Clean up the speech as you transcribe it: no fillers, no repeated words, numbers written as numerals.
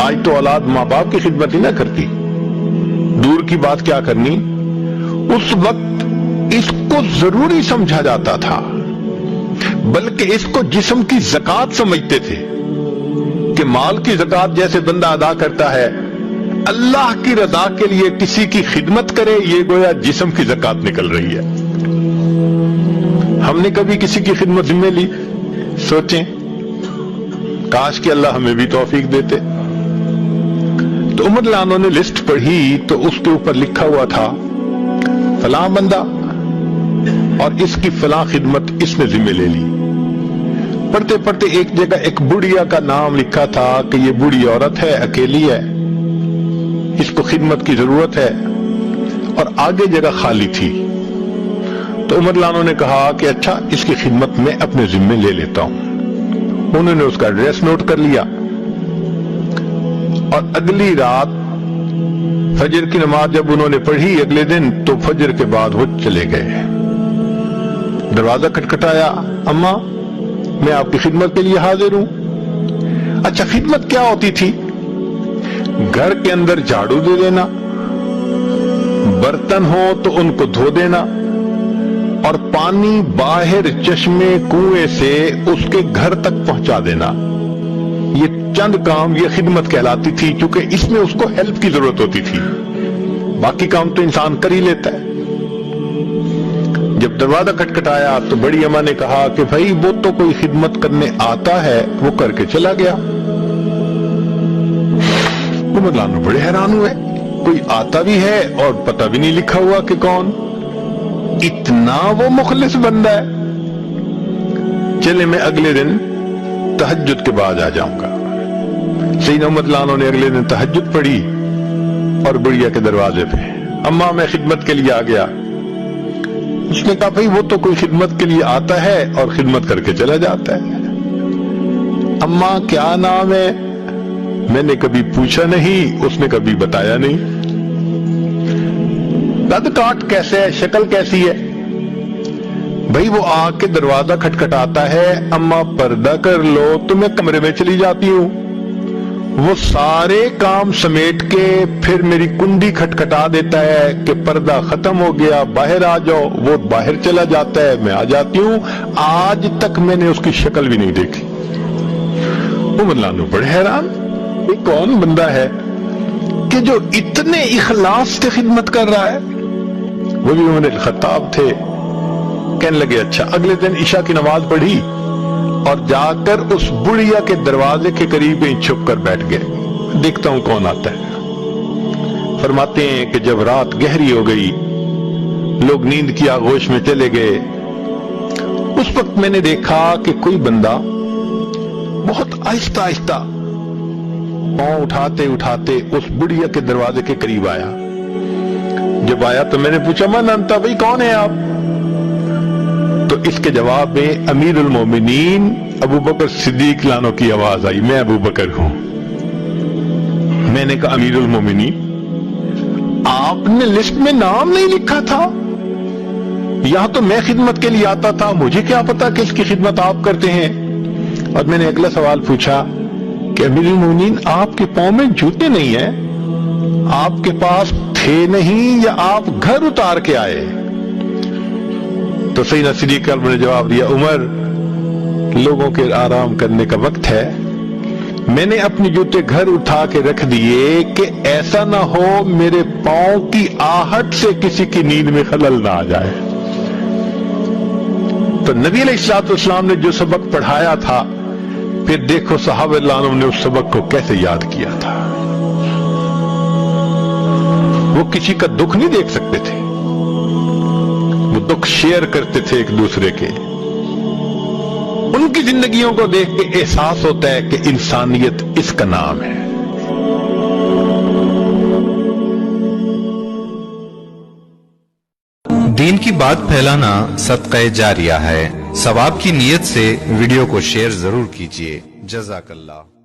آج تو اولاد ماں باپ کی خدمت ہی نہ کرتی، دور کی بات کیا کرنی، اس وقت اس کو ضروری سمجھا جاتا تھا، بلکہ اس کو جسم کی زکات سمجھتے تھے کہ مال کی زکات جیسے بندہ ادا کرتا ہے، اللہ کی رضا کے لیے کسی کی خدمت کرے، یہ گویا جسم کی زکات نکل رہی ہے۔ ہم نے کبھی کسی کی خدمت ذمہ لی؟ سوچیں، کاش کہ اللہ ہمیں بھی توفیق دیتے۔ تو عمر رضی اللہ عنہ نے لسٹ پڑھی تو اس کے اوپر لکھا ہوا تھا فلاں بندہ اور اس کی فلاں خدمت اس نے ذمہ لے لی۔ پڑھتے پڑھتے ایک جگہ ایک بڑھیا کا نام لکھا تھا کہ یہ بوڑھی عورت ہے، اکیلی ہے، اس کو خدمت کی ضرورت ہے، اور آگے جگہ خالی تھی۔ تو عمر رضی اللہ عنہ نے کہا کہ اچھا اس کی خدمت میں اپنے ذمہ لے لیتا ہوں۔ انہوں نے اس کا ایڈریس نوٹ کر لیا اور اگلی رات فجر کی نماز جب انہوں نے پڑھی اگلے دن، تو فجر کے بعد وہ چلے گئے۔ دروازہ کھٹکھٹایا، اماں میں آپ کی خدمت کے لیے حاضر ہوں۔ اچھا خدمت کیا ہوتی تھی؟ گھر کے اندر جھاڑو دے دینا، برتن ہو تو ان کو دھو دینا، اور پانی باہر چشمے کنویں سے اس کے گھر تک پہنچا دینا۔ یہ چند کام یہ خدمت کہلاتی تھی، چونکہ اس میں اس کو ہیلپ کی ضرورت ہوتی تھی، باقی کام تو انسان کر ہی لیتا ہے۔ جب دروازہ کھٹکھٹایا تو بڑی اماں نے کہا کہ بھائی وہ تو کوئی خدمت کرنے آتا ہے، وہ کر کے چلا گیا۔ عمر رضی اللہ عنہ بڑے حیران ہوئے، کوئی آتا بھی ہے اور پتہ بھی نہیں لکھا ہوا کہ کون، اتنا وہ مخلص بندہ ہے۔ چلے میں اگلے دن تہجد کے بعد آ جاؤں گا۔ سیدنا عمر رضی اللہ عنہ نے اگلے دن تہجد پڑھی اور بڑھیا کے دروازے پہ، اماں میں خدمت کے لیے آ گیا۔ اس نے کہا بھئی وہ تو کوئی خدمت کے لیے آتا ہے اور خدمت کر کے چلا جاتا ہے۔ اماں کیا نام ہے؟ میں نے کبھی پوچھا نہیں، اس نے کبھی بتایا نہیں۔ قد کاٹ کیسے ہے، شکل کیسی ہے؟ بھئی وہ آ کے دروازہ کھٹکھٹاتا ہے، اماں پردہ کر لو تو میں کمرے میں چلی جاتی ہوں، وہ سارے کام سمیٹ کے پھر میری کنڈی کھٹکھٹا دیتا ہے کہ پردہ ختم ہو گیا باہر آ جاؤ، وہ باہر چلا جاتا ہے، میں آ جاتی ہوں، آج تک میں نے اس کی شکل بھی نہیں دیکھی۔ عمر رضی اللہ عنہ بڑے حیران، یہ کون بندہ ہے کہ جو اتنے اخلاص سے خدمت کر رہا ہے؟ وہ بھی عمر الخطاب تھے۔ کہنے لگے اچھا، اگلے دن عشاء کی نماز پڑھی اور جا کر اس بڑھیا کے دروازے کے قریب ہی چھپ کر بیٹھ گئے، دیکھتا ہوں کون آتا ہے۔ فرماتے ہیں کہ جب رات گہری ہو گئی، لوگ نیند کی آغوش میں چلے گئے، اس وقت میں نے دیکھا کہ کوئی بندہ بہت آہستہ آہستہ پاؤں اٹھاتے اٹھاتے اس بڑھیا کے دروازے کے قریب آیا۔ جب آیا تو میں نے پوچھا من انت، بھائی کون ہے آپ؟ تو اس کے جواب میں امیر المومنین ابو بکر صدیق لانو کی آواز آئی، میں ابو بکر ہوں۔ میں نے کہا امیر المومنین، آپ نے لسٹ میں نام نہیں لکھا تھا؟ یہاں تو میں خدمت کے لیے آتا تھا، مجھے کیا پتا کہ اس کی خدمت آپ کرتے ہیں؟ اور میں نے اگلا سوال پوچھا کہ امیر المومنین آپ کے پاؤں میں جوتے نہیں ہیں، آپ کے پاس تھے نہیں یا آپ گھر اتار کے آئے؟ تو سیدنا صدیق اکبر نے جواب دیا، عمر لوگوں کے آرام کرنے کا وقت ہے، میں نے اپنے جوتے گھر اٹھا کے رکھ دیے کہ ایسا نہ ہو میرے پاؤں کی آہٹ سے کسی کی نیند میں خلل نہ آ جائے۔ تو نبی علیہ الصلوۃ والسلام نے جو سبق پڑھایا تھا، پھر دیکھو صحابہ اللہ عنہ نے اس سبق کو کیسے یاد کیا تھا۔ وہ کسی کا دکھ نہیں دیکھ سکتے تھے، وہ دکھ شیئر کرتے تھے ایک دوسرے کے۔ ان کی زندگیوں کو دیکھ کے احساس ہوتا ہے کہ انسانیت اس کا نام ہے۔ دین کی بات پھیلانا صدقہ جاریہ ہے، ثواب کی نیت سے ویڈیو کو شیئر ضرور کیجیے۔ جزاک اللہ۔